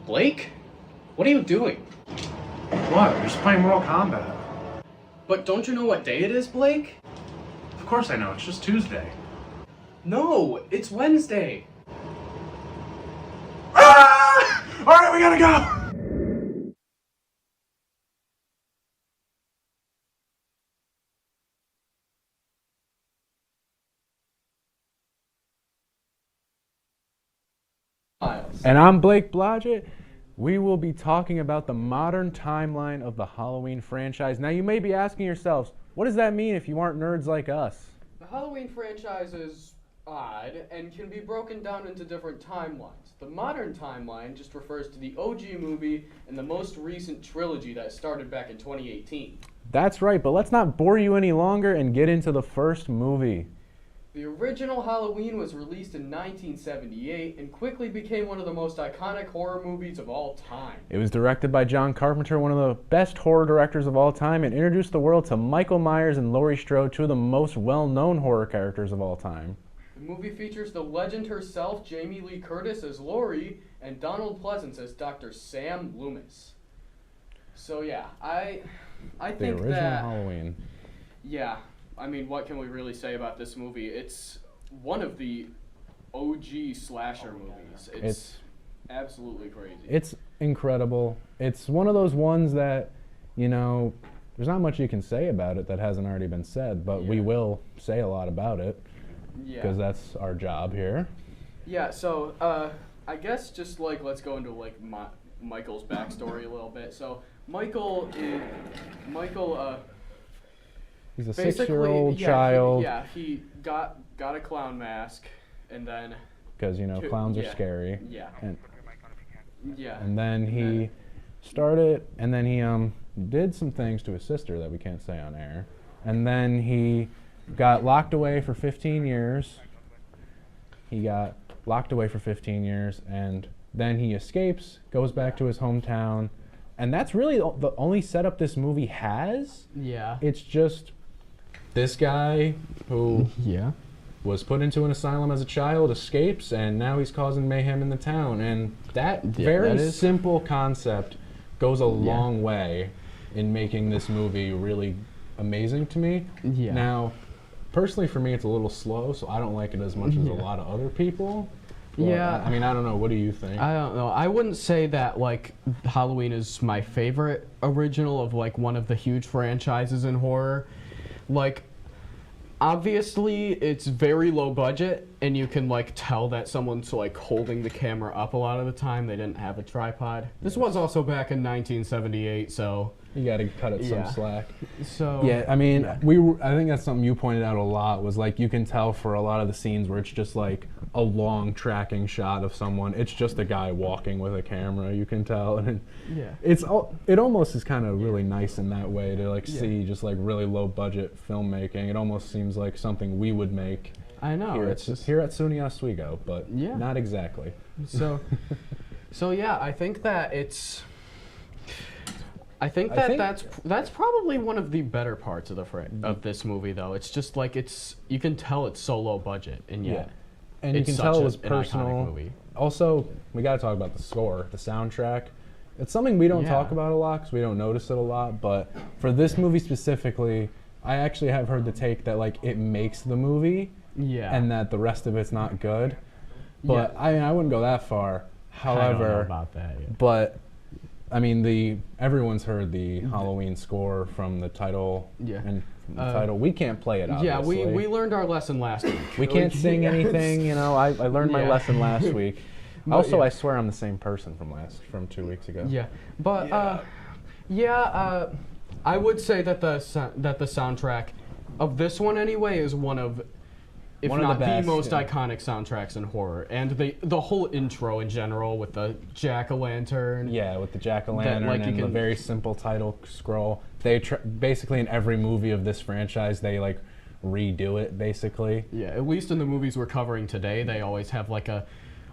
Blake? What are you doing? What? We're just playing Mortal Kombat. But don't you know what day it is, Blake? Of course I know, it's just Tuesday. No, it's Wednesday. Ah! Alright, we gotta go! And I'm Blake Blodgett. We will be talking about the modern timeline of the Halloween franchise. Now, you may be asking yourselves, what does that mean if you aren't nerds like us? The Halloween franchise is odd and can be broken down into different timelines. The modern timeline just refers to the OG movie and the most recent trilogy that started back in 2018. That's right, but let's not bore you any longer and get into the first movie. The original Halloween was released in 1978 and quickly became one of the most iconic horror movies of all time. It was directed by John Carpenter, one of the best horror directors of all time, and introduced the world to Michael Myers and Laurie Strode, two of the most well-known horror characters of all time. The movie features the legend herself, Jamie Lee Curtis as Laurie, and Donald Pleasance as Dr. Sam Loomis. So yeah, I think the original that Halloween. Yeah, I mean, what can we really say about this movie? It's one of the OG slasher movies. It's absolutely crazy. It's incredible. It's one of those ones that, you know, there's not much you can say about it that hasn't already been said, but we will say a lot about it because that's our job here. Yeah, so I guess just like let's go into like Michael's backstory a little bit. So Michael, he's a 6-year-old child. He got a clown mask, and then because clowns are scary. Yeah. And then he started, and then he did some things to his sister that we can't say on air, and then he got locked away for 15 years. He got locked away for 15 years, and then he escapes, goes back to his hometown, and that's really the only setup this movie has. Yeah. It's just this guy who was put into an asylum as a child, escapes, and now he's causing mayhem in the town. And that very simple concept goes a long way in making this movie really amazing to me. Yeah. Now, personally for me, it's a little slow, so I don't like it as much as a lot of other people. But, I mean, I don't know. What do you think? I don't know. I wouldn't say that, like, Halloween is my favorite original of, like, one of the huge franchises in horror. Like, obviously, it's very low budget, and you can, like, tell that someone's, like, holding the camera up a lot of the time. They didn't have a tripod. This was also back in 1978, so... You got to cut it some slack. So yeah, I mean, I think that's something you pointed out a lot, was like you can tell for a lot of the scenes where it's just like a long tracking shot of someone. It's just a guy walking with a camera. You can tell, and it almost is kind of really nice in that way to like see just like really low budget filmmaking. It almost seems like something we would make. I know here at SUNY Oswego, but not exactly. So, yeah, I think that it's. I think that's probably one of the better parts of of this movie, though. It's just like you can tell it's so low budget, and yet and you can tell it was personal. Movie. Also, we got to talk about the score, the soundtrack. It's something we don't talk about a lot because we don't notice it a lot. But for this movie specifically, I actually have heard the take that like it makes the movie, and that the rest of it's not good. But I wouldn't go that far. However, I don't know about that yet. But I mean, everyone's heard the Halloween score from the title. And from the title, we can't play it. Obviously. Yeah, we learned our lesson last week. We can't sing anything. I learned my lesson last week. Also, I swear I'm the same person from 2 weeks ago. Yeah, but I would say that the soundtrack of this one anyway is one of not the most iconic soundtracks in horror, and the whole intro in general with the jack-o'-lantern. Yeah, with the jack-o'-lantern and the very simple title scroll. They basically in every movie of this franchise they like redo it basically. Yeah, at least in the movies we're covering today, they always have like a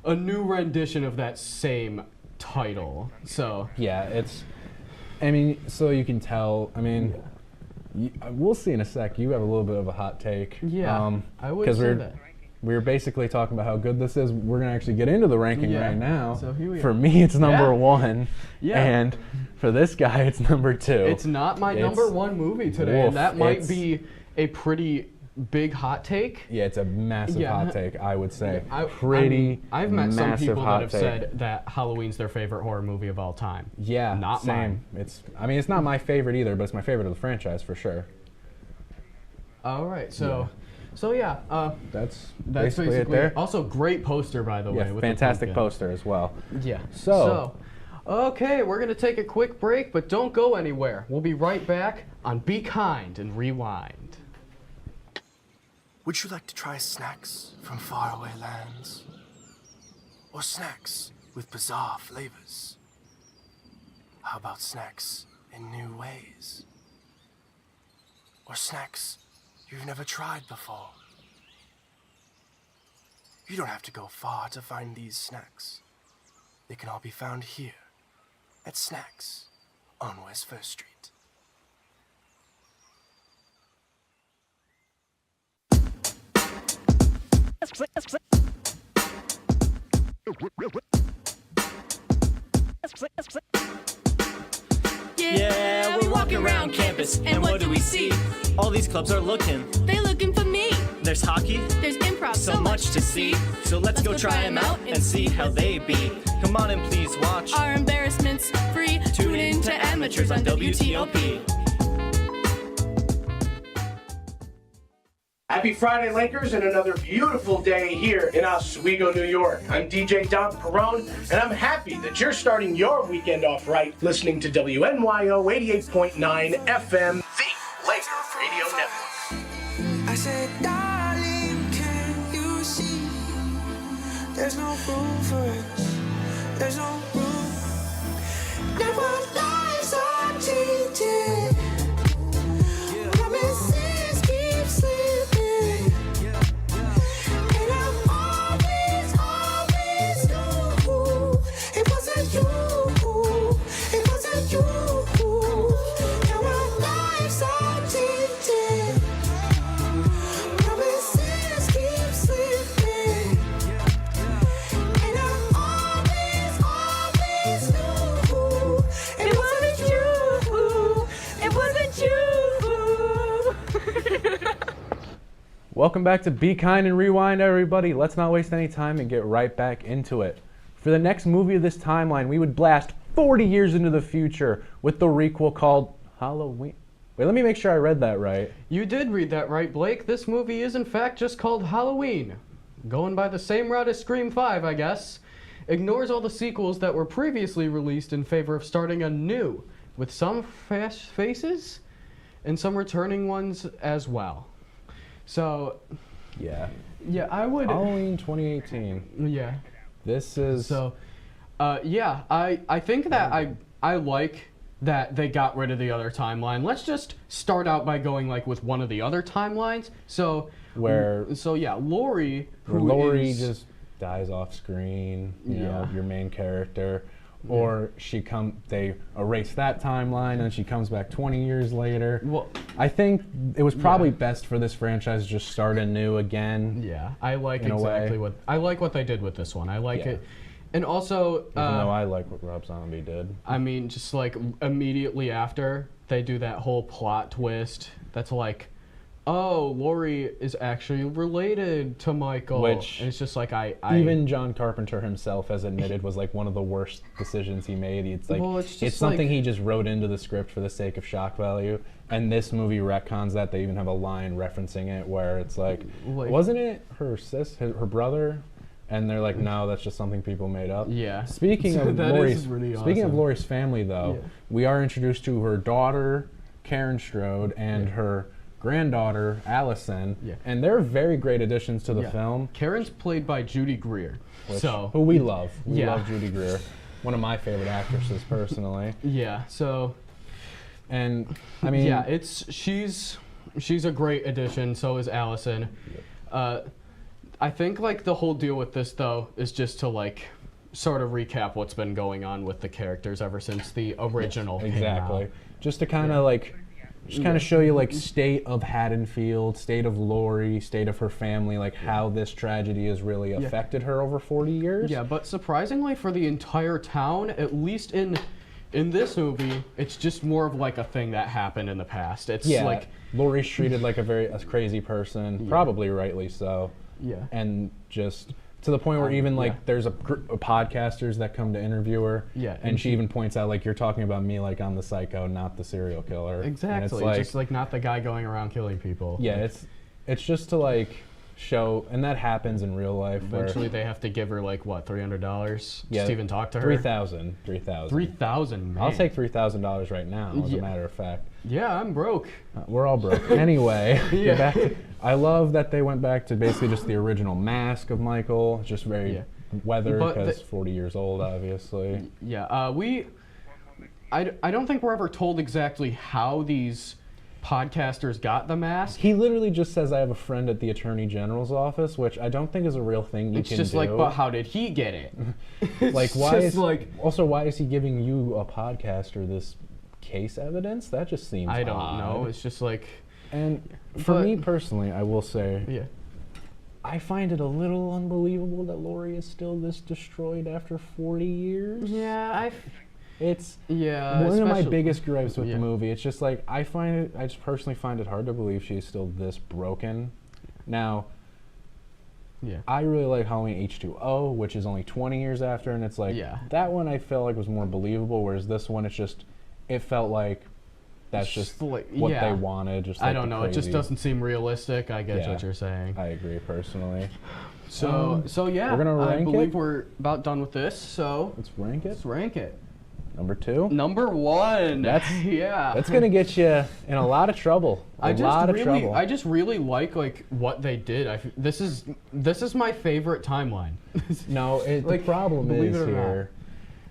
new rendition of that same title. So yeah, so you can tell. I mean. We'll see in a sec. You have a little bit of a hot take. Yeah, I would say that. we were basically talking about how good this is. We're going to actually get into the ranking right now. So here we For are. me, it's number 1. Yeah. And for this guy, it's number 2. It's not my number 1 movie today, and that might it's- be a pretty big hot take. Yeah, it's a massive hot take, I would say. I've met some massive people hot that have take. said that Halloween's their favorite horror movie of all time. Yeah, Not same. mine. It's not my favorite either, but it's my favorite of the franchise for sure. All right, so yeah, That's that's basically it there. Also, great poster, by the way. Yeah, with the fantastic pumpkin. poster as well. Yeah. So, okay, we're gonna take a quick break, but don't go anywhere. We'll be right back on Be Kind and Rewind. Would you like to try snacks from faraway lands? Or snacks with bizarre flavors? How about snacks in new ways? Or snacks you've never tried before? You don't have to go far to find these snacks. They can all be found here at Snacks on West 1st Street. Yeah, we're walking around campus, and what do we see? All these clubs are looking. They looking for me. There's hockey, There's improv, so much to see. So let's go try them out and see how they be. Come on and please watch. Our embarrassments free. Tune in to Amateurs on WTOP. Happy Friday, Lakers, and another beautiful day here in Oswego, New York. I'm DJ Don Perone, and I'm happy that you're starting your weekend off right listening to WNYO 88.9 FM, the Laker Radio Network. I said, darling, can you see? There's no room for us. There's no room. Now our lives are changing. Promises keep slipping. And I've always knew it wasn't you. It wasn't you. Now our lives are changing. Promises keep slipping. And I always knew it wasn't you. It wasn't you. Welcome back to Be Kind and Rewind, everybody. Let's not waste any time and get right back into it. For the next movie of this timeline, we would blast 40 years into the future with the requel called Halloween. Wait, let me make sure I read that right. You did read that right, Blake. This movie is in fact just called Halloween. Going by the same route as Scream 5, I guess. Ignores all the sequels that were previously released in favor of starting anew, with some fresh faces and some returning ones as well. So, Yeah. yeah, I would... Halloween 2018. Yeah. This is... So, yeah, I think that I like that they got rid of the other timeline. Let's just start out by going like with one of the other timelines. So yeah, Laurie, Laurie just dies off screen, you know, Yeah. your main character. Or they erase that timeline and she comes back 20 years later. Well, I think it was probably best for this franchise to just start anew again. yeah, I like In a exactly way. what they did with this one. I like Yeah. it. And also, Even though I like what Rob Zombie did. I mean, just like immediately after, they do that whole plot twist that's like, oh, Laurie is actually related to Michael. Which and it's just like Even John Carpenter himself has admitted was like one of the worst decisions he made. It's like Well, it's just it's something like- he just wrote into the script for the sake of shock value. And this movie retcons that. They even have a line referencing it where it's like wasn't it her brother? And they're like, no, that's just something people made up. Yeah. Speaking of That Laurie's, is really speaking of awesome. Laurie's family, though, Yeah. we are introduced to her daughter, Karen Strode, and her granddaughter, Allison, and they're very great additions to the film. Karen's played by Judy Greer, Who we love. We Yeah. love Judy Greer. One of my favorite actresses, personally. Yeah. So. And I mean, yeah, she's a great addition. So is Allison. I think like the whole deal with this though is just to like sort of recap what's been going on with the characters ever since the original came exactly. out. Just to kind of like just kind of show you like state of Haddonfield, state of Lori, state of her family, like how this tragedy has really affected her over 40 years. Yeah, but surprisingly for the entire town, at least in this movie, it's just more of like a thing that happened in the past. It's like Laurie's treated like a crazy person, probably rightly so. Yeah. And just to the point where even like there's a group of podcasters that come to interview her. Yeah. And she even points out like, you're talking about me like I'm the psycho, not the serial killer. Exactly. And it's like, just like not the guy going around killing people. Yeah, it's just to like show, and that happens in real life. Eventually they have to give her like what, $300 just to even talk to her? $3,000. $3,000, man. I'll take $3,000 right now, as a matter of fact. Yeah, I'm broke. We're all broke. Anyway, I love that they went back to basically just the original mask of Michael, just very weathered because 40 years old, obviously. Yeah, I don't think we're ever told exactly how these podcasters got the mask. He literally just says, I have a friend at the Attorney General's office, which I don't think is a real thing you can do. It's just like, but how did he get it? Like, why is he giving you, a podcaster, this case evidence? That just seems I don't odd. know. It's just like... And for me personally, I will say, I find it a little unbelievable that Laurie is still this destroyed after 40 years. Yeah, It's one of my biggest gripes with the movie. It's just like, I just personally find it hard to believe she's still this broken. Now, I really like Halloween H2O, which is only 20 years after, and it's like, that one I felt like was more believable, whereas this one, it felt like that's just like, what they wanted. Just like I don't know, it just doesn't seem realistic. I get what you're saying. I agree personally. So yeah, we're gonna rank I believe we're about done with this, so let's rank it. Let's rank it. Number 2? Number 1. That's that's gonna get you in a lot of trouble. I just really like what they did. This is my favorite timeline. No, the problem is here.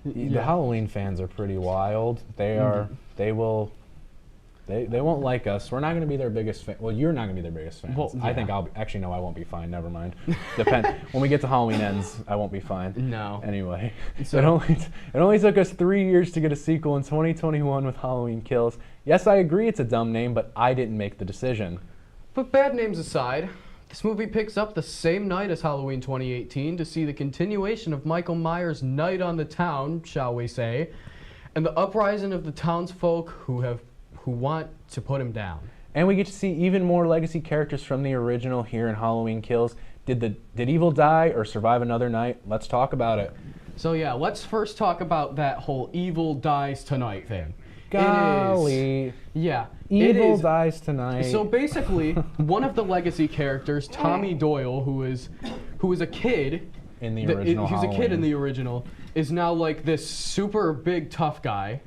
The Halloween fans are pretty wild. They are. They won't like us. We're not going to be their biggest fan. Well, you're not going to be their biggest fans. Well, I think I'll actually no. I won't be fine. Never mind. When we get to Halloween Ends, I won't be fine. No. Anyway, so it only took us 3 years to get a sequel in 2021 with Halloween Kills. Yes, I agree it's a dumb name, but I didn't make the decision. But bad names aside, this movie picks up the same night as Halloween 2018 to see the continuation of Michael Myers' night on the town, shall we say, and the uprising of the townsfolk who want to put him down. And we get to see even more legacy characters from the original here in Halloween Kills. Did Evil die or survive another night? Let's talk about it. So yeah, let's first talk about that whole Evil dies tonight thing. Golly. Evil dies tonight. So basically, one of the legacy characters, Tommy Doyle, who is a kid in the original he's a kid in the original, is now like this super big tough guy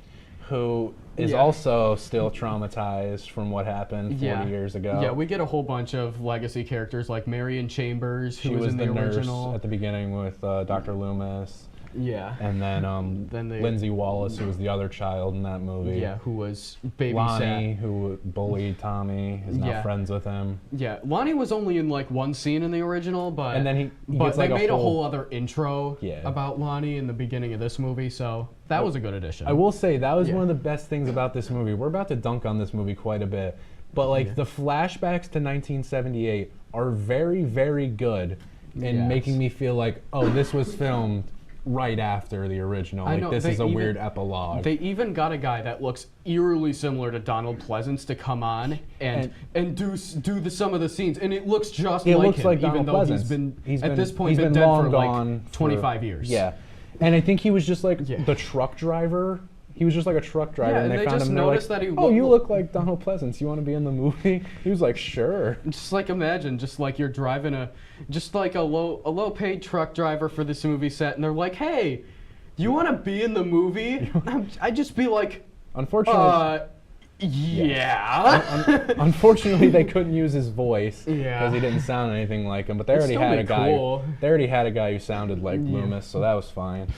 who is also still traumatized from what happened 40 years ago. Yeah, we get a whole bunch of legacy characters like Marion Chambers, who was in the original. Nurse at the beginning with Dr. Loomis. Yeah. And then Lindsay Wallace, who was the other child in that movie. Yeah, who was babysat. Lonnie, who bullied Tommy, is now friends with him. Yeah, Lonnie was only in like one scene in the original, but and then he but they made a whole other intro about Lonnie in the beginning of this movie, so that was a good addition. I will say that was one of the best things about this movie. We're about to dunk on this movie quite a bit, but like the flashbacks to 1978 are very, very good in making me feel like, oh, this was filmed right after the original. Like, this is a weird epilogue. They even got a guy that looks eerily similar to Donald Pleasance to come on and do some of the scenes, and it looks just like him, even though he's been at this point been dead for like 25 years. Yeah, and I think he was just like the truck driver. He was just like a truck driver, and they found just him. Noticed like, that he oh, you look like Donald Pleasance. You want to be in the movie? He was like, sure. Just like imagine, just like you're driving a low paid truck driver for this movie set, and they're like, hey, you want to be in the movie? I'd just be like, unfortunately. Yeah. Unfortunately, they couldn't use his voice because he didn't sound anything like him. But they already had a guy. They already had a guy who sounded like Loomis, so that was fine.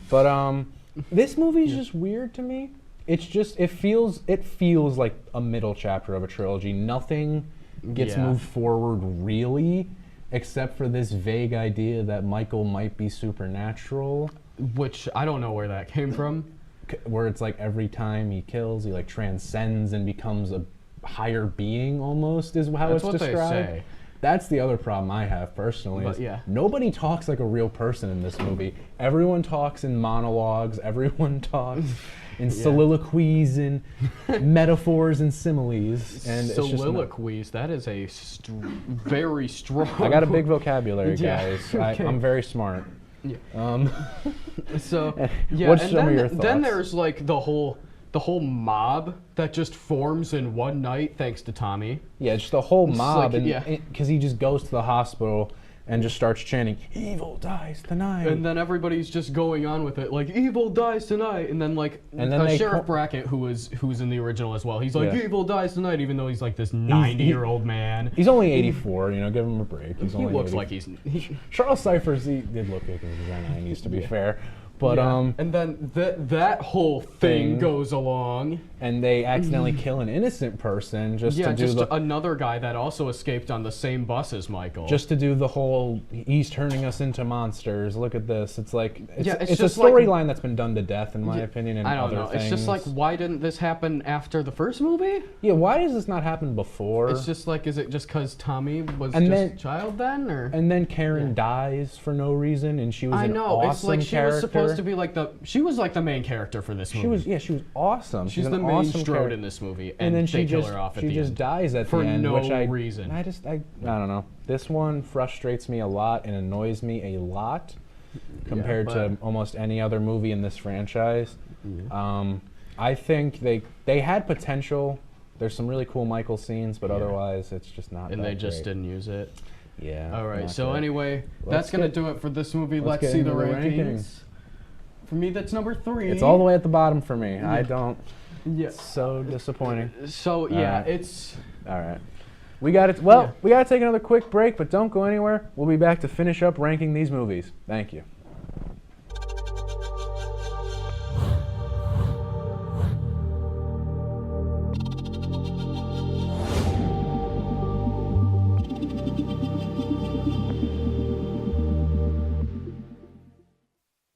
But this movie's just weird to me. It's just it feels like a middle chapter of a trilogy. Nothing gets moved forward really, except for this vague idea that Michael might be supernatural, which I don't know where that came from. Where it's like every time he kills, he like transcends and becomes higher being almost is how That's it's what described. they say. That's the other problem I have personally. But Is yeah. Nobody talks like a real person in this movie. Everyone talks in monologues. Everyone talks in soliloquies and metaphors and similes. And Soliloquies. That is a very strong. I got a big vocabulary, Yeah, guys. okay. I'm very smart. Yeah. So, Yeah, what's and some of your then thoughts? there's like the whole mob that just forms in one night thanks to Tommy. Yeah, just the whole mob, like, and because he just goes to the hospital and just starts chanting, "Evil dies tonight." And then everybody's just going on with it, like evil dies tonight, and then like Sheriff Brackett, who's in the original as well, he's like evil dies tonight, even though he's like this 90-year-old man. He's only 84, you know, give him a break. He looks like he's. Charles Cyphers, he did look like he was in the 90s, to be fair. But and then that whole thing goes along, and they accidentally kill an innocent person just to do another guy that also escaped on the same bus as Michael. Just to do the whole he's turning us into monsters. Look at this. It's like it's a just storyline that's been done to death in my opinion. And I don't know. Things. It's just like, why didn't this happen after the first movie? Yeah, why does this not happen before? It's just like, is it just because Tommy was a child then, or? And then Karen dies for no reason, and she was an awesome it's like she character. was supposed to be like she was like the main character for this movie. She was awesome. She's the main awesome Strode in this movie, and then they kill her off at the end. She just dies at for the end no which reason. I don't know. This one frustrates me a lot and annoys me a lot compared to almost any other movie in this franchise. I think they had potential. There's some really cool Michael scenes, but otherwise it's just not. And that they just great. didn't use it. Yeah. All right. So great. anyway, that's gonna do it for this movie. Let's see the rankings. For me, that's number 3. It's all the way at the bottom for me. I don't. Yeah. It's so disappointing. So yeah, it's. All right. We got it. Well, we got to take another quick break, but don't go anywhere. We'll be back to finish up ranking these movies. Thank you.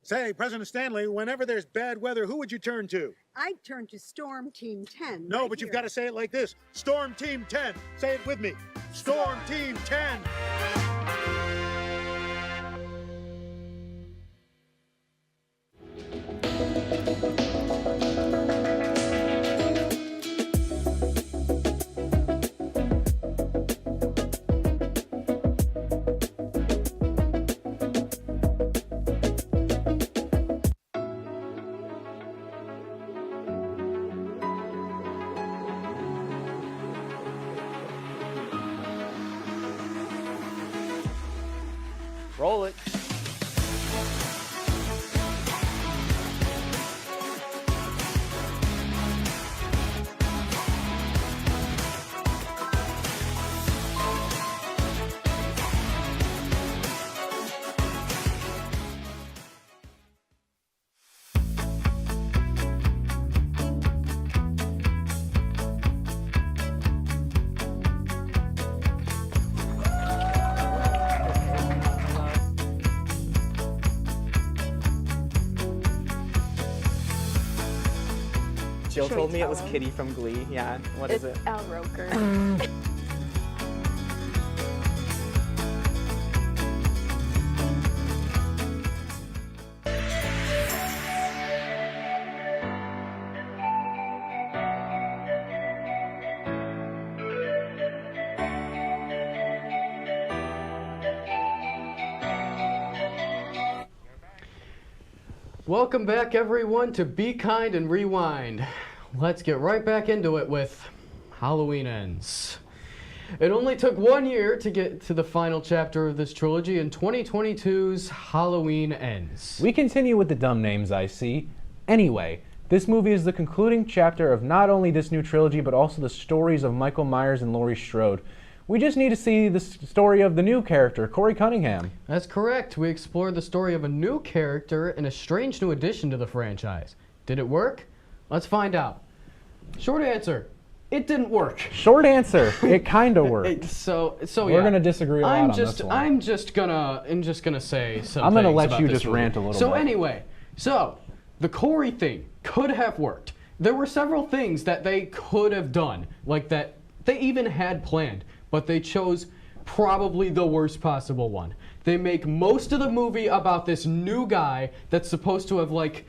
Say, President Stanley, whenever there's bad weather, who would you turn to? I'd turn to Storm Team 10. No, but you've got to say it like this. Storm Team 10. Say it with me. Storm Team 10. Roll it. Jill told me it was Kitty from Glee. Yeah, what is it? Al Roker. Welcome back, everyone, to Be Kind and Rewind. Let's get right back into it with Halloween Ends. It only took 1 year to get to the final chapter of this trilogy in 2022's Halloween Ends. We continue with the dumb names I see. Anyway, this movie is the concluding chapter of not only this new trilogy, but also the stories of Michael Myers and Laurie Strode. We just need to see the story of the new character, Corey Cunningham. That's correct. We explored the story of a new character and a strange new addition to the franchise. Did it work? Let's find out. Short answer, it didn't work. Short answer, it kind of worked. So we're gonna disagree a lot on this one. I'm just gonna say some. I'm gonna things let about you this just movie. rant a little bit. So anyway, the Corey thing could have worked. there were several things that they could have done, like that they even had planned, but they chose probably the worst possible one. They make most of the movie about this new guy that's supposed to have like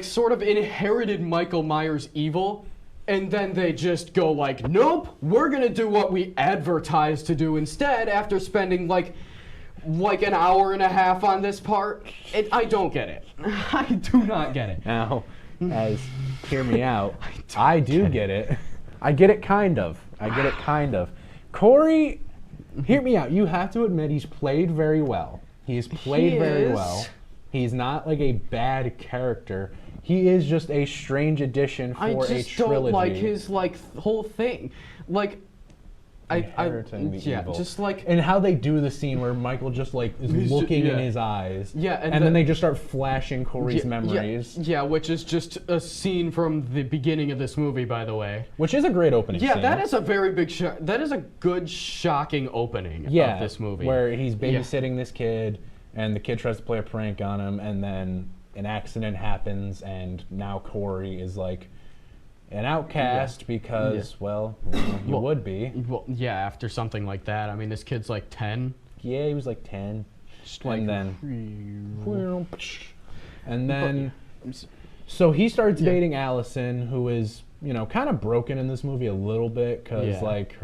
sort of inherited Michael Myers' evil, and then they just go like, nope, we're gonna do what we advertised to do instead after spending like an hour and a half on this part. I don't get it. I do not get it. Now, hear me out. I do get it. I get it kind of. Corey, hear me out. You have to admit he's played very well. He's played very well. He's not like a bad character. He is just a strange addition for a trilogy. I just don't like his whole thing. Like, inheriting the evil. Just like, and how they do the scene where Michael just like is looking in his eyes. Yeah, and then they just start flashing Corey's memories. Yeah, which is just a scene from the beginning of this movie, by the way. Which is a great opening scene. Yeah, that is a very big that is a good, shocking opening of this movie. Where he's babysitting this kid, and the kid tries to play a prank on him, and then an accident happens, and now Corey is like an outcast because, well, you would be. Well, yeah, after something like that. I mean, this kid's like 10. Yeah, he was like 10. And then, so he starts dating Allison, who is, kind of broken in this movie a little bit because, like,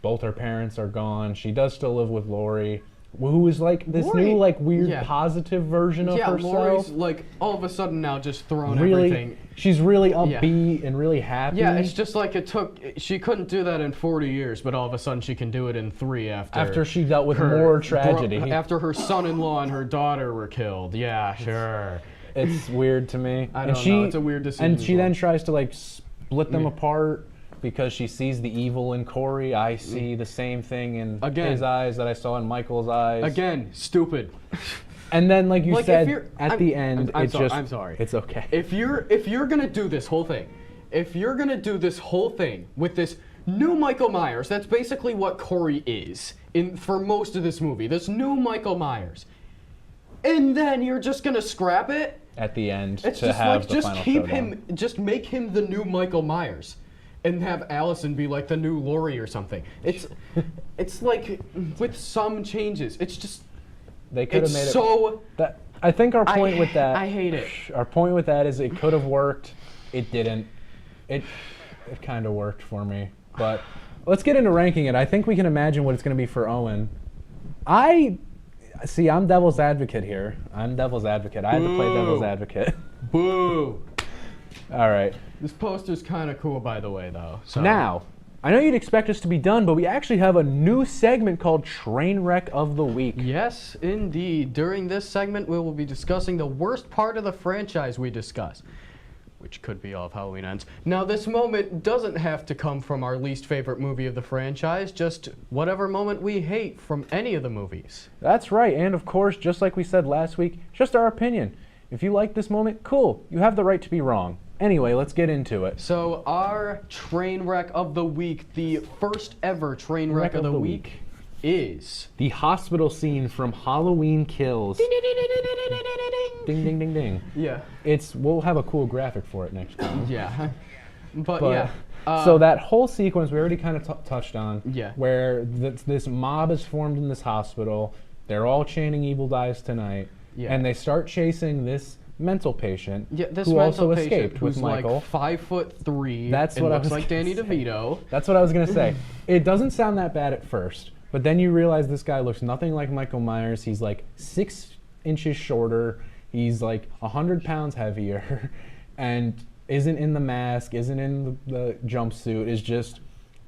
both her parents are gone. She does still live with Laurie, who is like this new like weird positive version of herself. Laurie's like all of a sudden now just throwing everything. She's really upbeat and really happy. Yeah, it's just like she couldn't do that in 40 years, but all of a sudden she can do it in 3 after she dealt with more tragedy. After her son-in-law and her daughter were killed. Yeah, sure. It's weird to me. I don't know. It's a weird decision. And she then tries to like split them apart. Because she sees the evil in Corey, I see the same thing in his eyes that I saw in Michael's eyes. Again, stupid. And then, like you said, at the end, I'm sorry. It's okay. If you're gonna do this whole thing, with this new Michael Myers, that's basically what Corey is for most of this movie. This new Michael Myers, and then you're just gonna scrap it at the end it's to just have like the just final keep showdown. him, just make him the new Michael Myers. And have Allison be like the new Laurie or something. It's like with some changes. It's just they could have made it so. I think our point with that. I hate it. Our point with that is it could have worked. It didn't. It kind of worked for me. But let's get into ranking it. I think we can imagine what it's going to be for Owen. I'm devil's advocate here. I'm devil's advocate. I had to play devil's advocate. Boo. All right. This poster's kind of cool, by the way, though. So. Now, I know you'd expect us to be done, but we actually have a new segment called Trainwreck of the Week. Yes, indeed. During this segment, we will be discussing the worst part of the franchise we discuss, which could be all of Halloween Ends. Now, this moment doesn't have to come from our least favorite movie of the franchise, just whatever moment we hate from any of the movies. That's right, and of course, just like we said last week, just our opinion. If you like this moment, cool. You have the right to be wrong. Anyway, let's get into it. So our train wreck of the week, the first ever train wreck of the week, is the hospital scene from Halloween Kills. Ding, ding, ding, ding, ding, ding, ding, ding, ding, ding. Yeah. We'll have a cool graphic for it next time. Yeah. But yeah. So that whole sequence we already kind of touched on. Yeah. Where this mob is formed in this hospital. They're all chanting "Evil dies tonight." Yeah. And they start chasing this mental patient this who mental also patient escaped with who's Michael. Like 5'3". That's what looks I was like Danny DeVito. That's what I was gonna say. It doesn't sound that bad at first, but then you realize this guy looks nothing like Michael Myers. He's like 6 inches shorter. He's like 100 pounds heavier, and isn't in the mask, isn't in the jumpsuit. Is just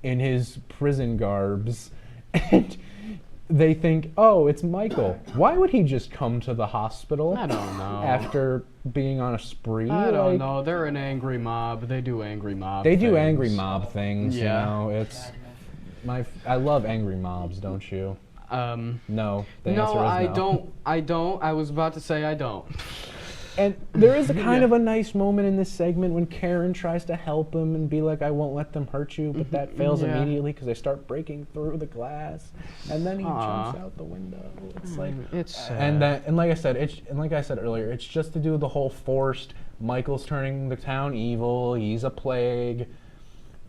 in his prison garbs, and they think, oh, it's Michael. Why would he just come to the hospital? I don't know. After being on a spree? I don't know. They're an angry mob. They do angry mob They things. do angry mob things, Yeah. you know. It's I love angry mobs, don't you? No. The No, answer is I no. don't. I don't. I was about to say I don't. And there is a kind of a nice moment in this segment when Karen tries to help him and be like, I won't let them hurt you, but that fails immediately because they start breaking through the glass, and then he jumps out the window. It's like it's sad. And like I said earlier, it's just to do with the whole forced. Michael's turning the town evil. He's a plague.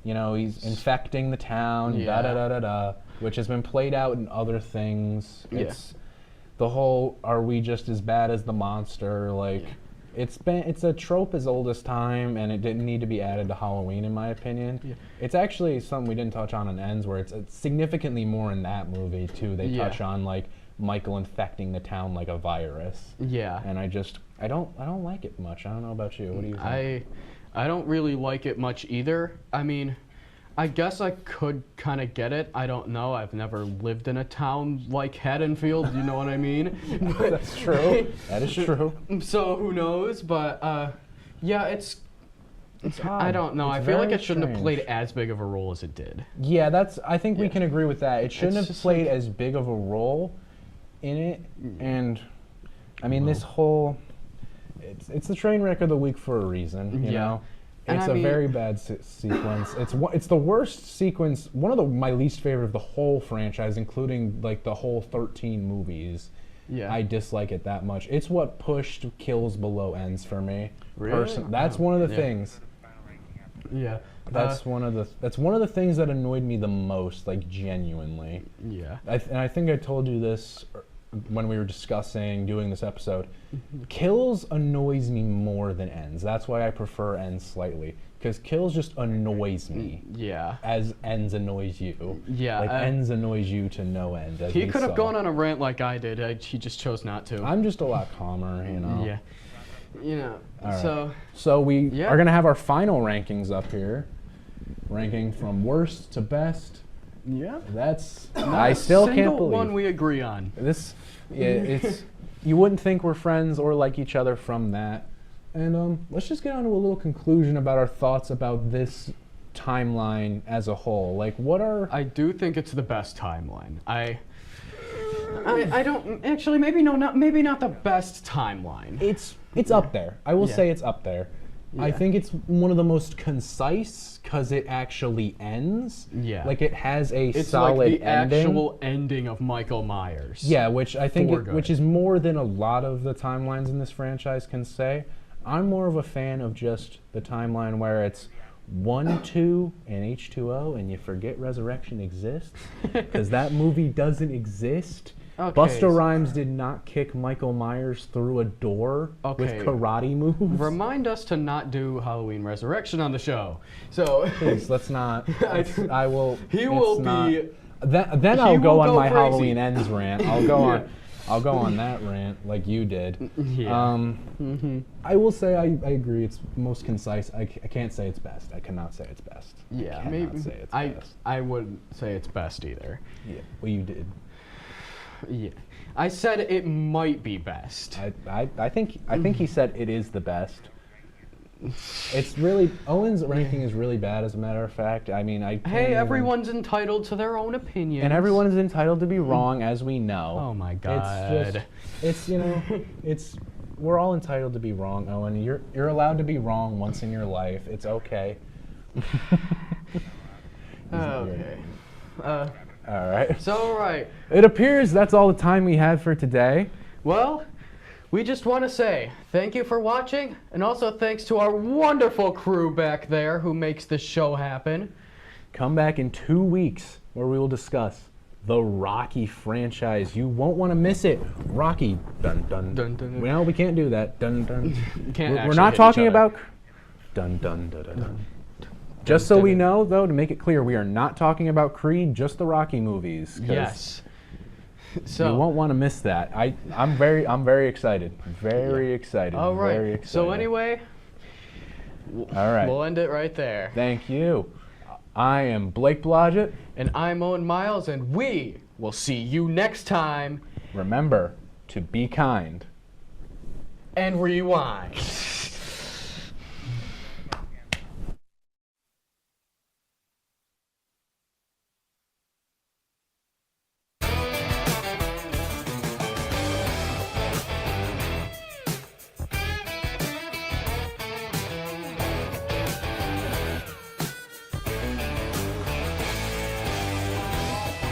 You know, he's infecting the town. Da da da da da. Which has been played out in other things. It's the whole, are we just as bad as the monster? Like, it's a trope as old as time, and it didn't need to be added to Halloween, in my opinion. Yeah. It's actually something we didn't touch on in Ends, where it's significantly more in that movie too. They touch on like Michael infecting the town like a virus. Yeah. And I don't like it much. I don't know about you. What do you think? I don't really like it much either. I mean, I guess I could kind of get it. I don't know. I've never lived in a town like Haddonfield. You know what I mean? That's true. That is true. So who knows? But yeah, it's I don't know. It's I feel like very it shouldn't have strange. played as big of a role as it did. Yeah, I think we can agree with that. It shouldn't have just played as big of a role in it. And I mean, this whole it's the train wreck of the week for a reason. You know. And It's I a mean, very bad sequence. It's the worst sequence. One of my least favorite of the whole franchise, including like the whole 13 movies. Yeah, I dislike it that much. It's what pushed Kills below Ends for me. Really? That's one of the things. Yeah. That's one of the things that annoyed me the most, like genuinely. Yeah. And I think I told you this when we were discussing doing this episode. Kills annoys me more than Ends. That's why I prefer Ends slightly, because Kills just annoys me. Yeah. As Ends annoys you. Yeah. Like Ends annoys you to no end. He could have gone on a rant like I did. He just chose not to. I'm just a lot calmer, you know. Yeah. You know. Right. So we are gonna have our final rankings up here, ranking from worst to best. Yeah. That's I still can't believe one we agree on. This. Yeah, it's. You wouldn't think we're friends or like each other from that. And let's just get on to a little conclusion about our thoughts about this timeline as a whole. Like, what are... I do think it's the best timeline. I don't... Actually, maybe not the best timeline. It's up there. I will say it's up there. Yeah. I think it's one of the most concise because it actually ends. Yeah. Like, it has a solid ending. It's like the actual ending of Michael Myers. Yeah, which I think which is more than a lot of the timelines in this franchise can say. I'm more of a fan of just the timeline where it's 1, 2, and H2O, and you forget Resurrection exists, because that movie doesn't exist. Okay. Busta Rhymes did not kick Michael Myers through a door with karate moves. Remind us to not do Halloween Resurrection on the show. So please, let's not. I will. He will be. Then I'll go on my Halloween Ends rant. I'll go on. I'll go on that rant like you did. Yeah. I will say I agree. It's most concise. I can't say it's best. I cannot say it's best. Yeah, I maybe. Say it's best. I wouldn't say it's best either. Yeah. Well, you did. Yeah, I said it might be best. I think he said it is the best. It's really Owen's ranking is really bad, as a matter of fact. I mean, Hey, everyone's entitled to their own opinions. And everyone is entitled to be wrong, as we know. Oh my God! It's you know, we're all entitled to be wrong, Owen. You're allowed to be wrong once in your life. It's okay. Okay. All right. So, It appears that's all the time we have for today. Well, we just want to say thank you for watching, and also thanks to our wonderful crew back there who makes this show happen. Come back in 2 weeks where we will discuss the Rocky franchise. You won't want to miss it. Rocky. Dun dun dun dun. No, we can't do that. Dun dun. We're not talking about. Dun dun dun dun dun. Just so we know, though, to make it clear, we are not talking about Creed, just the Rocky movies. Yes. So you won't want to miss that. I'm very excited. Very excited. All right. Very excited. So anyway, all right. We'll end it right there. Thank you. I am Blake Blodgett. And I'm Owen Miles, and we will see you next time. Remember to be kind. And rewind.